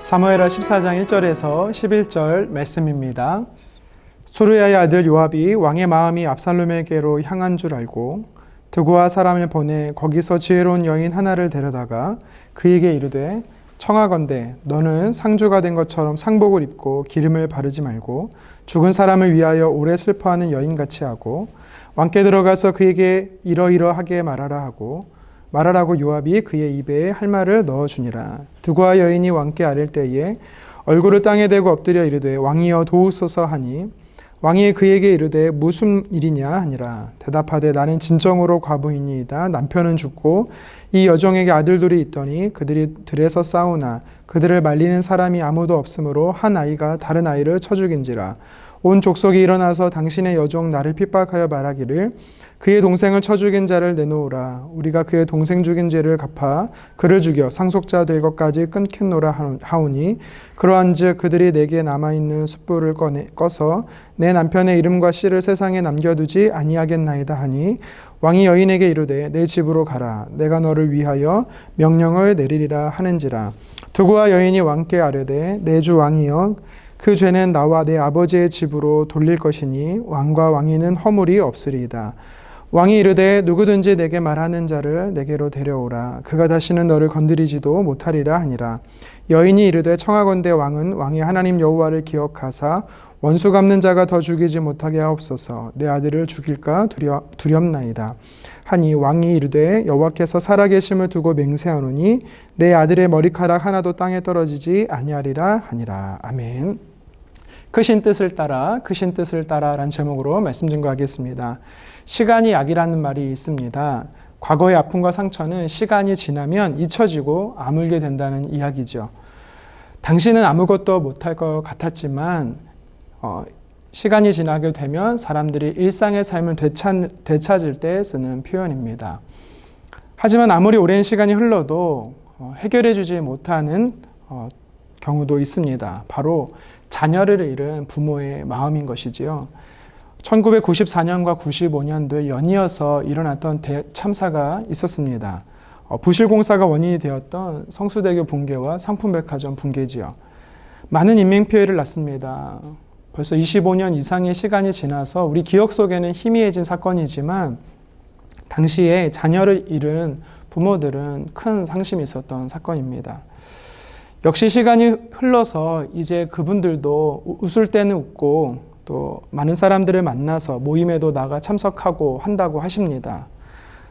사무엘하 14장 1절에서 11절 말씀입니다. 수르야의 아들 요압이 왕의 마음이 압살롬에게로 향한 줄 알고 드고아 사람을 보내 거기서 지혜로운 여인 하나를 데려다가 그에게 이르되 청하건대 너는 상주가 된 것처럼 상복을 입고 기름을 바르지 말고 죽은 사람을 위하여 오래 슬퍼하는 여인같이 하고 왕께 들어가서 그에게 이러이러하게 말하라고 요압이 그의 입에 할 말을 넣어주니라. 드고아 여인이 왕께 아뢰 때에 얼굴을 땅에 대고 엎드려 이르되 왕이여 도우소서 하니 왕이 그에게 이르되 무슨 일이냐 하니라. 대답하되 나는 진정으로 과부이니이다. 남편은 죽고 이 여종에게 아들들이 있더니 그들이 들에서 싸우나 그들을 말리는 사람이 아무도 없으므로 한 아이가 다른 아이를 쳐 죽인지라. 온 족속이 일어나서 당신의 여종 나를 핍박하여 말하기를 그의 동생을 쳐 죽인 자를 내놓으라. 우리가 그의 동생 죽인 죄를 갚아 그를 죽여 상속자 될 것까지 끊겠노라 하오니 그러한즉 그들이 내게 남아있는 숯불을 꺼서 내 남편의 이름과 씨를 세상에 남겨두지 아니하겠나이다 하니 왕이 여인에게 이르되 내 집으로 가라. 내가 너를 위하여 명령을 내리리라 하는지라. 드고아 여인이 왕께 아뢰되 내 주 왕이여 그 죄는 나와 내 아버지의 집으로 돌릴 것이니 왕과 왕위는 허물이 없으리이다. 왕이 이르되 누구든지 내게 말하는 자를 내게로 데려오라. 그가 다시는 너를 건드리지도 못하리라 하니라. 여인이 이르되 청하건대 왕은 왕의 하나님 여호와를 기억하사 원수 갚는 자가 더 죽이지 못하게 하옵소서. 내 아들을 죽일까 두렵나이다. 하니 왕이 이르되 여호와께서 살아계심을 두고 맹세하노니 내 아들의 머리카락 하나도 땅에 떨어지지 아니하리라 하니라. 아멘. 크신 뜻을 따라 라는 제목으로 말씀 증거하겠습니다. 시간이 약이라는 말이 있습니다. 과거의 아픔과 상처는 시간이 지나면 잊혀지고 아물게 된다는 이야기죠. 당신은 아무것도 못할 것 같았지만 시간이 지나게 되면 사람들이 일상의 삶을 되찾을 때 쓰는 표현입니다. 하지만 아무리 오랜 시간이 흘러도 해결해 주지 못하는 경우도 있습니다. 바로 자녀를 잃은 부모의 마음인 것이지요. 1994년과 95년도에 연이어서 일어났던 참사가 있었습니다. 부실공사가 원인이 되었던 성수대교 붕괴와 상품백화점 붕괴지요. 많은 인명피해를 낳습니다. 벌써 25년 이상의 시간이 지나서 우리 기억 속에는 희미해진 사건이지만 당시에 자녀를 잃은 부모들은 큰 상심이 있었던 사건입니다. 역시 시간이 흘러서 이제 그분들도 웃을 때는 웃고 또 많은 사람들을 만나서 모임에도 나가 참석하고 한다고 하십니다.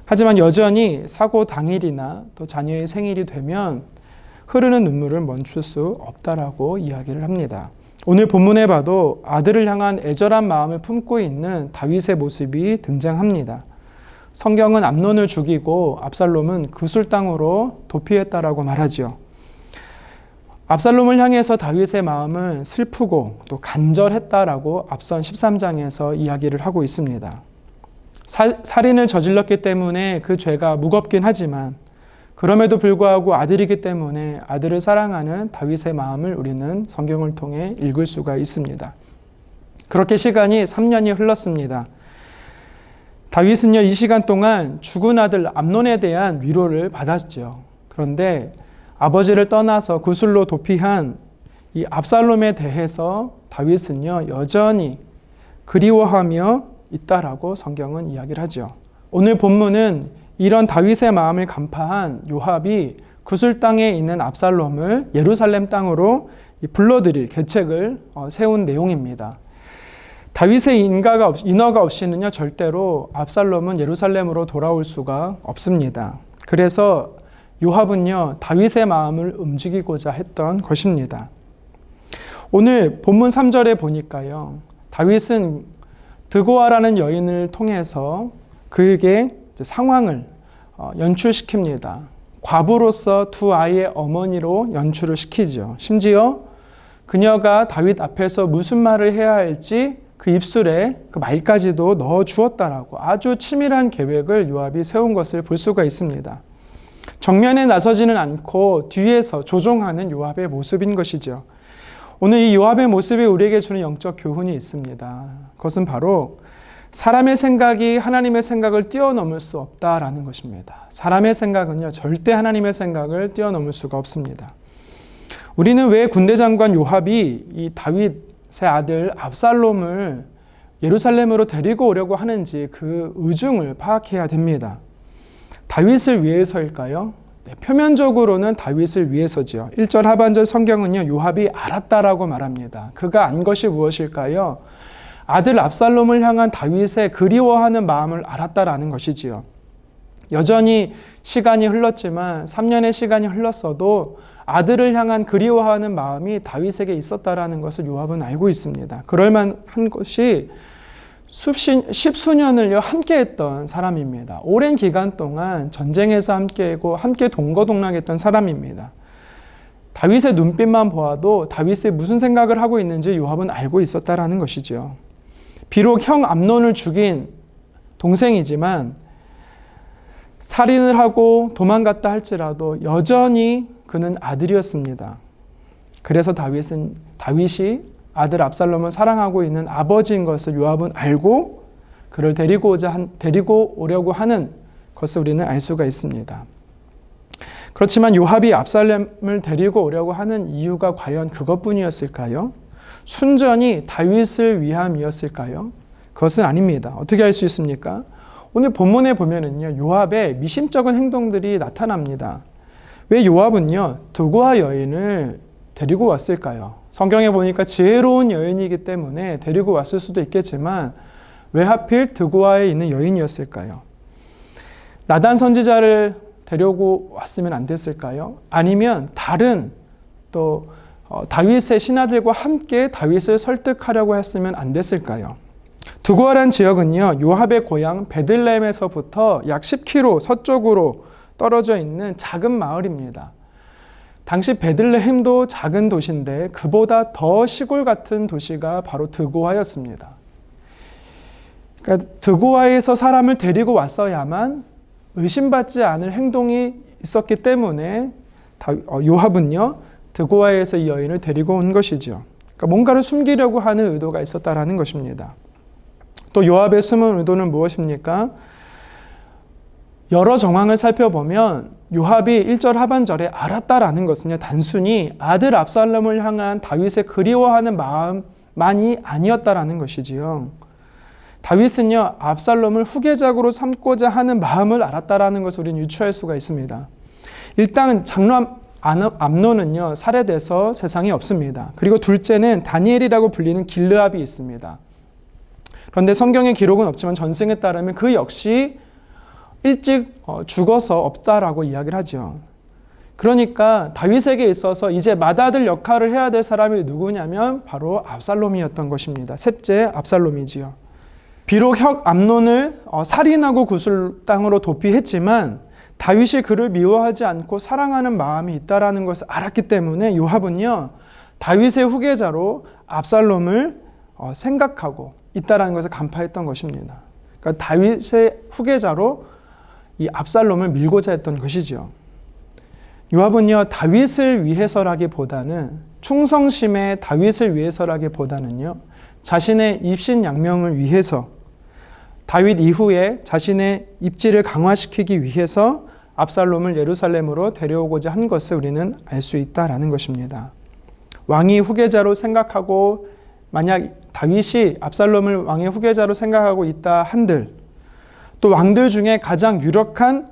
하지만 여전히 사고 당일이나 또 자녀의 생일이 되면 흐르는 눈물을 멈출 수 없다라고 이야기를 합니다. 오늘 본문에 봐도 아들을 향한 애절한 마음을 품고 있는 다윗의 모습이 등장합니다. 성경은 암논을 죽이고 압살롬은 그술 땅으로 도피했다라고 말하지요. 압살롬을 향해서 다윗의 마음은 슬프고 또 간절했다라고 앞선 13장에서 이야기를 하고 있습니다. 살인을 저질렀기 때문에 그 죄가 무겁긴 하지만 그럼에도 불구하고 아들이기 때문에 아들을 사랑하는 다윗의 마음을 우리는 성경을 통해 읽을 수가 있습니다. 그렇게 시간이 3년이 흘렀습니다. 다윗은요, 이 시간 동안 죽은 아들 암논에 대한 위로를 받았죠. 그런데 아버지를 떠나서 구술로 도피한 이 압살롬에 대해서 다윗은요, 여전히 그리워하며 있다라고 성경은 이야기를 하죠. 오늘 본문은 이런 다윗의 마음을 간파한 요압이 구술 땅에 있는 압살롬을 예루살렘 땅으로 불러들일 계책을 세운 내용입니다. 다윗의 인허가 없이는요, 절대로 압살롬은 예루살렘으로 돌아올 수가 없습니다. 그래서 요압은요, 다윗의 마음을 움직이고자 했던 것입니다. 오늘 본문 3절에 보니까요, 다윗은 드고아라는 여인을 통해서 그에게 상황을 연출시킵니다. 과부로서 두 아이의 어머니로 연출을 시키죠. 심지어 그녀가 다윗 앞에서 무슨 말을 해야 할지 그 입술에 그 말까지도 넣어 주었다라고 아주 치밀한 계획을 요압이 세운 것을 볼 수가 있습니다. 정면에 나서지는 않고 뒤에서 조종하는 요압의 모습인 것이죠. 오늘 이 요압의 모습이 우리에게 주는 영적 교훈이 있습니다. 그것은 바로 사람의 생각이 하나님의 생각을 뛰어넘을 수 없다라는 것입니다. 사람의 생각은요, 절대 하나님의 생각을 뛰어넘을 수가 없습니다. 우리는 왜 군대 장관 요압이 이 다윗의 아들 압살롬을 예루살렘으로 데리고 오려고 하는지 그 의중을 파악해야 됩니다. 다윗을 위해서일까요? 네, 표면적으로는 다윗을 위해서지요. 1절 하반절 성경은요, 요압이 알았다라고 말합니다. 그가 안 것이 무엇일까요? 아들 압살롬을 향한 다윗의 그리워하는 마음을 알았다라는 것이지요. 여전히 시간이 흘렀지만 3년의 시간이 흘렀어도 아들을 향한 그리워하는 마음이 다윗에게 있었다라는 것을 요압은 알고 있습니다. 그럴만한 것이 십수년을 함께했던 사람입니다. 오랜 기간 동안 전쟁에서 함께하고 함께 동거동락했던 사람입니다. 다윗의 눈빛만 보아도 다윗이 무슨 생각을 하고 있는지 요압은 알고 있었다라는 것이죠. 비록 형 암논을 죽인 동생이지만 살인을 하고 도망갔다 할지라도 여전히 그는 아들이었습니다. 그래서 다윗이 아들 압살롬을 사랑하고 있는 아버지인 것을 요압은 알고 그를 데리고 오려고 하는 것을 우리는 알 수가 있습니다. 그렇지만 요압이 압살롬을 데리고 오려고 하는 이유가 과연 그것뿐이었을까요? 순전히 다윗을 위함이었을까요? 그것은 아닙니다. 어떻게 알 수 있습니까? 오늘 본문에 보면은요, 요압의 미심쩍은 행동들이 나타납니다. 왜 요압은요, 드고아 여인을 데리고 왔을까요? 성경에 보니까 지혜로운 여인이기 때문에 데리고 왔을 수도 있겠지만 왜 하필 드고아에 있는 여인이었을까요? 나단 선지자를 데리고 왔으면 안 됐을까요? 아니면 다른 또 다윗의 신하들과 함께 다윗을 설득하려고 했으면 안 됐을까요? 드고아란 지역은요, 요압의 고향 베들레헴에서부터 약 10km 서쪽으로 떨어져 있는 작은 마을입니다. 당시 베들레헴도 작은 도시인데 그보다 더 시골 같은 도시가 바로 드고아였습니다. 그러니까 드고아에서 사람을 데리고 왔어야만 의심받지 않을 행동이 있었기 때문에 요압은요, 드고아에서 이 여인을 데리고 온 것이죠. 그러니까 뭔가를 숨기려고 하는 의도가 있었다라는 것입니다. 또 요압의 숨은 의도는 무엇입니까? 여러 정황을 살펴보면 요압이 1절 하반절에 알았다라는 것은요, 단순히 아들 압살롬을 향한 다윗의 그리워하는 마음만이 아니었다라는 것이지요. 다윗은요, 압살롬을 후계작으로 삼고자 하는 마음을 알았다라는 것을 우리는 유추할 수가 있습니다. 일단 장로 암논은요, 살해돼서 세상에 없습니다. 그리고 둘째는 다니엘이라고 불리는 길르압이 있습니다. 그런데 성경의 기록은 없지만 전승에 따르면 그 역시 일찍 죽어서 없다라고 이야기를 하죠. 그러니까 다윗에게 있어서 이제 맏아들 역할을 해야 될 사람이 누구냐면 바로 압살롬이었던 것입니다. 셋째 압살롬이지요. 비록 형 암논을 살인하고 구슬당으로 도피했지만 다윗이 그를 미워하지 않고 사랑하는 마음이 있다라는 것을 알았기 때문에 요압은요, 다윗의 후계자로 압살롬을 생각하고 있다라는 것을 간파했던 것입니다. 그러니까 다윗의 후계자로 이 압살롬을 밀고자 했던 것이죠. 요압은요, 다윗을 위해서라기보다는 충성심에 다윗을 위해서라기보다는요, 자신의 입신양명을 위해서 다윗 이후에 자신의 입지를 강화시키기 위해서 압살롬을 예루살렘으로 데려오고자 한 것을 우리는 알 수 있다라는 것입니다. 왕이 후계자로 생각하고 만약 다윗이 압살롬을 왕의 후계자로 생각하고 있다 한들 또 왕들 중에 가장 유력한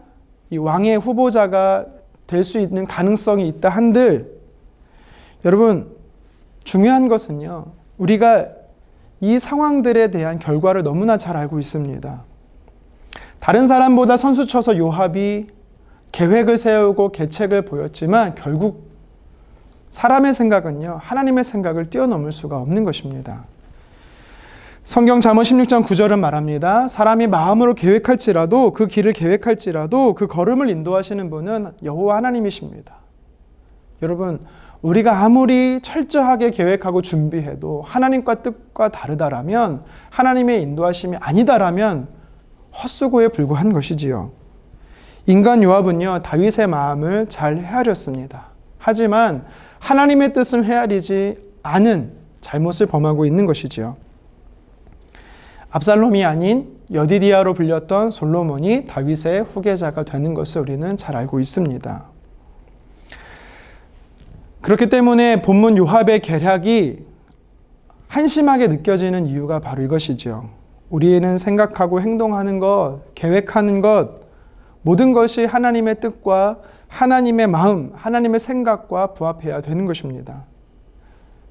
이 왕의 후보자가 될 수 있는 가능성이 있다 한들 여러분 중요한 것은요, 우리가 이 상황들에 대한 결과를 너무나 잘 알고 있습니다. 다른 사람보다 선수쳐서 요압이 계획을 세우고 계책을 보였지만 결국 사람의 생각은요, 하나님의 생각을 뛰어넘을 수가 없는 것입니다. 성경 잠언 16장 9절은 말합니다. 사람이 마음으로 계획할지라도 그 길을 계획할지라도 그 걸음을 인도하시는 분은 여호와 하나님이십니다. 여러분, 우리가 아무리 철저하게 계획하고 준비해도 하나님과 뜻과 다르다라면, 하나님의 인도하심이 아니다라면 헛수고에 불과한 것이지요. 인간 요압은요, 다윗의 마음을 잘 헤아렸습니다. 하지만 하나님의 뜻을 헤아리지 않은 잘못을 범하고 있는 것이지요. 압살롬이 아닌 여디디아로 불렸던 솔로몬이 다윗의 후계자가 되는 것을 우리는 잘 알고 있습니다. 그렇기 때문에 본문 요압의 계략이 한심하게 느껴지는 이유가 바로 이것이죠. 우리는 생각하고 행동하는 것, 계획하는 것, 모든 것이 하나님의 뜻과 하나님의 마음, 하나님의 생각과 부합해야 되는 것입니다.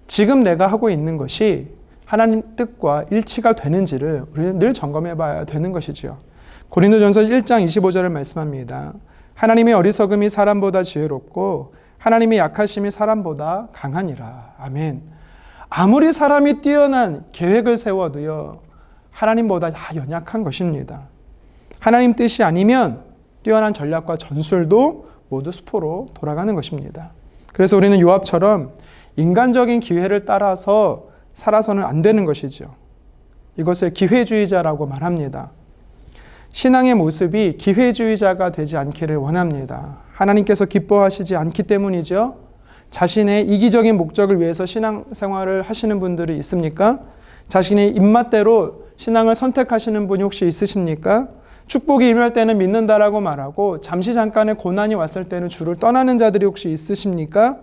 지금 내가 하고 있는 것이 하나님 뜻과 일치가 되는지를 우리는 늘 점검해 봐야 되는 것이지요. 고린도전서 1장 25절을 말씀합니다. 하나님의 어리석음이 사람보다 지혜롭고 하나님의 약하심이 사람보다 강하니라. 아멘. 아무리 사람이 뛰어난 계획을 세워도요, 하나님보다 다 연약한 것입니다. 하나님 뜻이 아니면 뛰어난 전략과 전술도 모두 수포로 돌아가는 것입니다. 그래서 우리는 요압처럼 인간적인 기회를 따라서 살아서는 안 되는 것이죠. 이것을 기회주의자라고 말합니다. 신앙의 모습이 기회주의자가 되지 않기를 원합니다. 하나님께서 기뻐하시지 않기 때문이죠. 자신의 이기적인 목적을 위해서 신앙생활을 하시는 분들이 있습니까? 자신의 입맛대로 신앙을 선택하시는 분이 혹시 있으십니까? 축복이 임할 때는 믿는다라고 말하고 잠시 잠깐의 고난이 왔을 때는 주를 떠나는 자들이 혹시 있으십니까?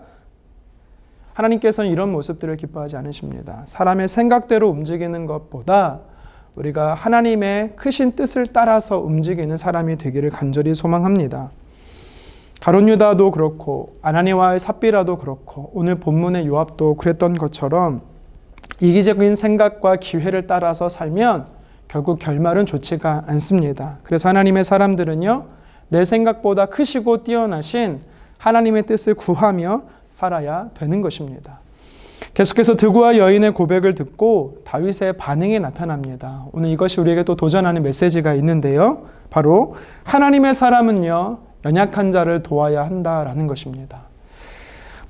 하나님께서는 이런 모습들을 기뻐하지 않으십니다. 사람의 생각대로 움직이는 것보다 우리가 하나님의 크신 뜻을 따라서 움직이는 사람이 되기를 간절히 소망합니다. 가룟 유다도 그렇고 아나니아와의 삽비라도 그렇고 오늘 본문의 요압도 그랬던 것처럼 이기적인 생각과 기회를 따라서 살면 결국 결말은 좋지가 않습니다. 그래서 하나님의 사람들은요, 내 생각보다 크시고 뛰어나신 하나님의 뜻을 구하며 살아야 되는 것입니다. 계속해서 드고와 여인의 고백을 듣고 다윗의 반응이 나타납니다. 오늘 이것이 우리에게 또 도전하는 메시지가 있는데요. 바로 하나님의 사람은요, 연약한 자를 도와야 한다라는 것입니다.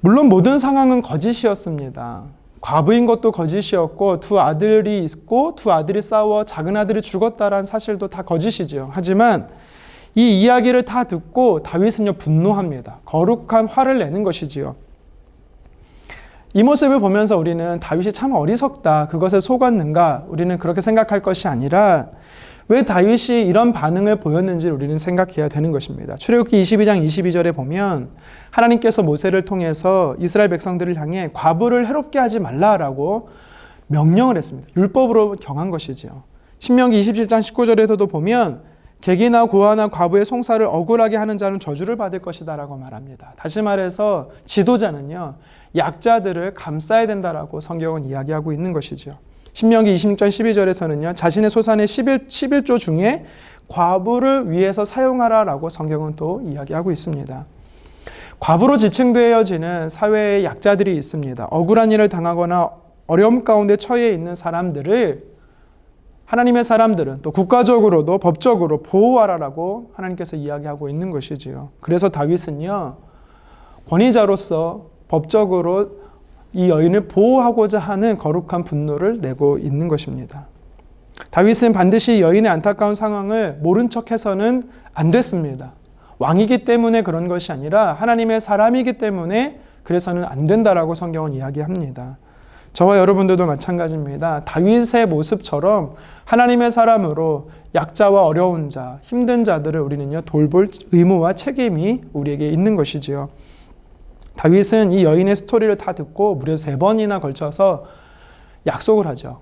물론 모든 상황은 거짓이었습니다. 과부인 것도 거짓이었고 두 아들이 있고 두 아들이 싸워 작은 아들이 죽었다라는 사실도 다 거짓이죠. 하지만 이 이야기를 다 듣고 다윗은요 분노합니다. 거룩한 화를 내는 것이지요. 이 모습을 보면서 우리는 다윗이 참 어리석다, 그것에 속았는가, 우리는 그렇게 생각할 것이 아니라 왜 다윗이 이런 반응을 보였는지 우리는 생각해야 되는 것입니다. 출애굽기 22장 22절에 보면 하나님께서 모세를 통해서 이스라엘 백성들을 향해 과부를 해롭게 하지 말라라고 명령을 했습니다. 율법으로 정한 것이지요. 신명기 27장 19절에서도 보면 객이나 고아나 과부의 송사를 억울하게 하는 자는 저주를 받을 것이다라고 말합니다. 다시 말해서 지도자는요, 약자들을 감싸야 된다라고 성경은 이야기하고 있는 것이죠. 신명기 26장 12절에서는요, 자신의 소산의 11조 중에 과부를 위해서 사용하라라고 성경은 또 이야기하고 있습니다. 과부로 지칭되어지는 사회의 약자들이 있습니다. 억울한 일을 당하거나 어려움 가운데 처해 있는 사람들을 하나님의 사람들은 또 국가적으로도 법적으로 보호하라라고 하나님께서 이야기하고 있는 것이지요. 그래서 다윗은요, 권위자로서 법적으로 이 여인을 보호하고자 하는 거룩한 분노를 내고 있는 것입니다. 다윗은 반드시 여인의 안타까운 상황을 모른 척해서는 안 됐습니다. 왕이기 때문에 그런 것이 아니라 하나님의 사람이기 때문에 그래서는 안 된다라고 성경은 이야기합니다. 저와 여러분들도 마찬가지입니다. 다윗의 모습처럼 하나님의 사람으로 약자와 어려운 자, 힘든 자들을 우리는요 돌볼 의무와 책임이 우리에게 있는 것이지요. 다윗은 이 여인의 스토리를 다 듣고 무려 3번이나 걸쳐서 약속을 하죠.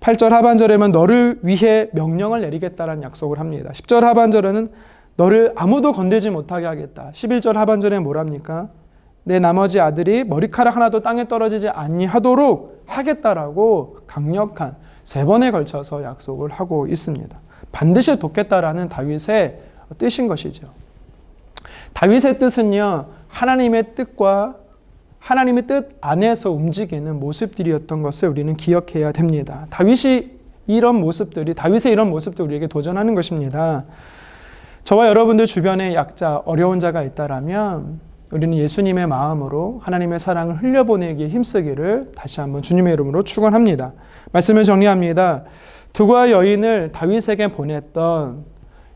8절 하반절에는 너를 위해 명령을 내리겠다라는 약속을 합니다. 10절 하반절에는 너를 아무도 건들지 못하게 하겠다. 11절 하반절에 뭐랍니까? 내 나머지 아들이 머리카락 하나도 땅에 떨어지지 아니하도록 하겠다라고 강력한 3번에 걸쳐서 약속을 하고 있습니다. 반드시 돕겠다라는 다윗의 뜻인 것이죠. 다윗의 뜻은요, 하나님의 뜻과 하나님의 뜻 안에서 움직이는 모습들이었던 것을 우리는 기억해야 됩니다. 다윗의 이런 모습들이 우리에게 도전하는 것입니다. 저와 여러분들 주변에 약자, 어려운 자가 있다라면 우리는 예수님의 마음으로 하나님의 사랑을 흘려보내기에 힘쓰기를 다시 한번 주님의 이름으로 축원합니다. 말씀을 정리합니다. 두고와 여인을 다윗에게 보냈던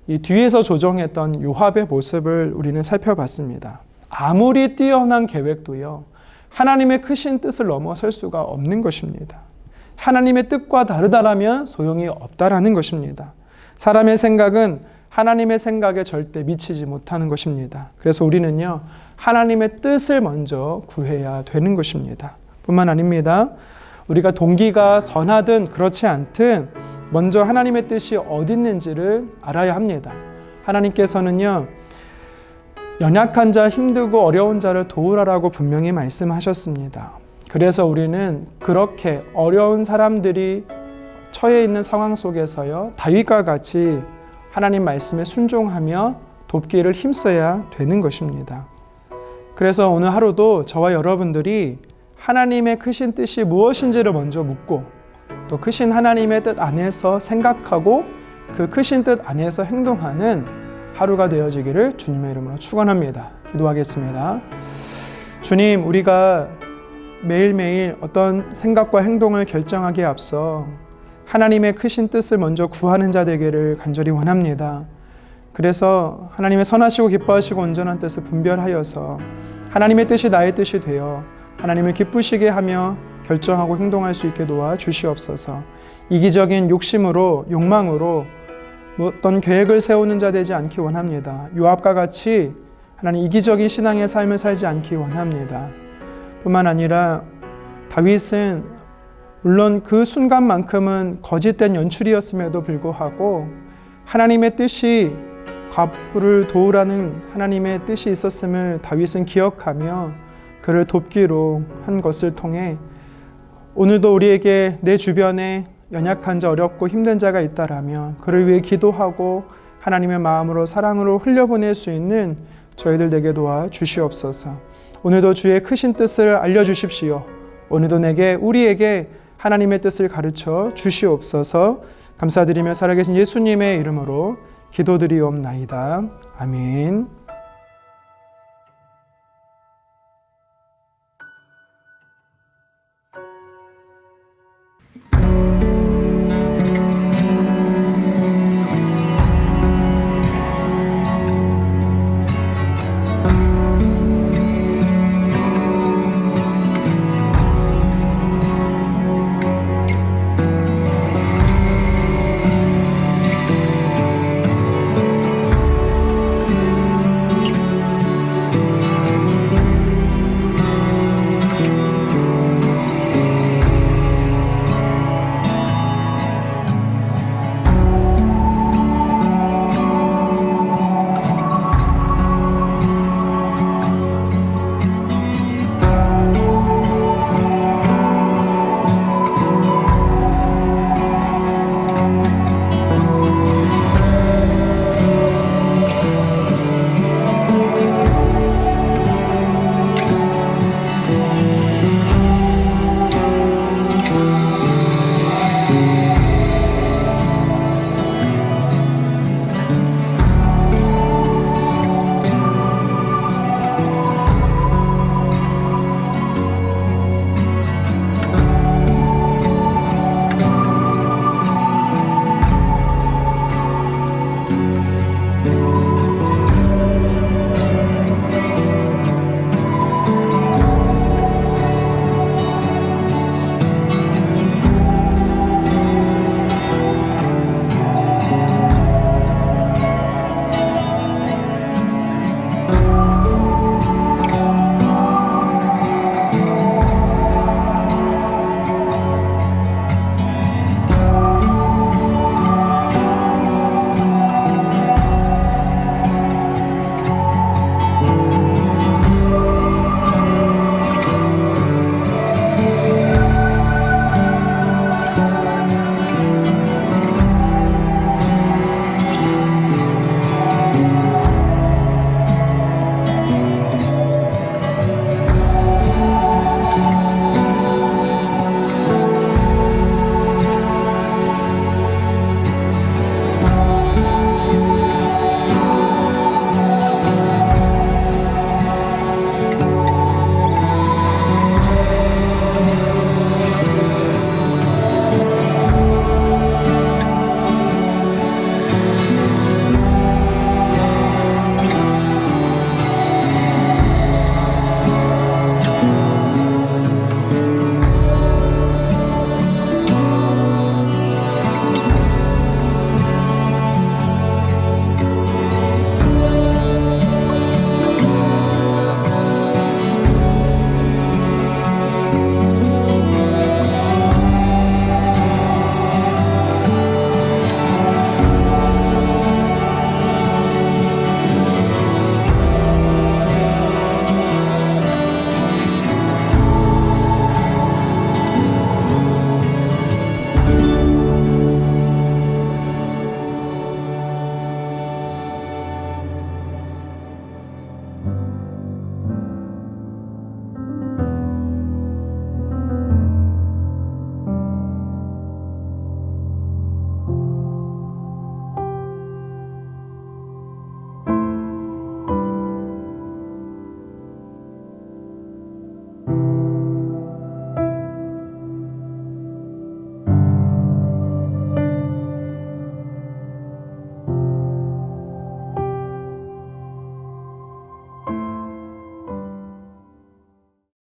이 뒤에서 조종했던 요압의 모습을 우리는 살펴봤습니다. 아무리 뛰어난 계획도요, 하나님의 크신 뜻을 넘어설 수가 없는 것입니다. 하나님의 뜻과 다르다라면 소용이 없다라는 것입니다. 사람의 생각은 하나님의 생각에 절대 미치지 못하는 것입니다. 그래서 우리는요, 하나님의 뜻을 먼저 구해야 되는 것입니다. 뿐만 아닙니다. 우리가 동기가 선하든 그렇지 않든 먼저 하나님의 뜻이 어디 있는지를 알아야 합니다. 하나님께서는요, 연약한 자, 힘들고 어려운 자를 도우라라고 분명히 말씀하셨습니다. 그래서 우리는 그렇게 어려운 사람들이 처해 있는 상황 속에서요, 다윗과 같이 하나님 말씀에 순종하며 돕기를 힘써야 되는 것입니다. 그래서 오늘 하루도 저와 여러분들이 하나님의 크신 뜻이 무엇인지를 먼저 묻고 또 크신 하나님의 뜻 안에서 생각하고 그 크신 뜻 안에서 행동하는 하루가 되어지기를 주님의 이름으로 축원합니다. 기도하겠습니다. 주님, 우리가 매일매일 어떤 생각과 행동을 결정하기에 앞서 하나님의 크신 뜻을 먼저 구하는 자 되기를 간절히 원합니다. 그래서 하나님의 선하시고 기뻐하시고 온전한 뜻을 분별하여서 하나님의 뜻이 나의 뜻이 되어 하나님을 기쁘시게 하며 결정하고 행동할 수 있게 도와 주시옵소서. 이기적인 욕심으로 욕망으로 어떤 계획을 세우는 자 되지 않기 원합니다. 요압과 같이 하나님 이기적인 신앙의 삶을 살지 않기 원합니다. 뿐만 아니라 다윗은 물론 그 순간만큼은 거짓된 연출이었음에도 불구하고 하나님의 뜻이 과부를 도우라는 하나님의 뜻이 있었음을 다윗은 기억하며 그를 돕기로 한 것을 통해 오늘도 우리에게 내 주변에 연약한 자, 어렵고 힘든 자가 있다라면 그를 위해 기도하고 하나님의 마음으로 사랑으로 흘려보낼 수 있는 저희들 되게 도와 주시옵소서. 오늘도 주의 크신 뜻을 알려주십시오. 오늘도 우리에게 하나님의 뜻을 가르쳐 주시옵소서. 감사드리며 살아계신 예수님의 이름으로 기도드리옵나이다. 아멘.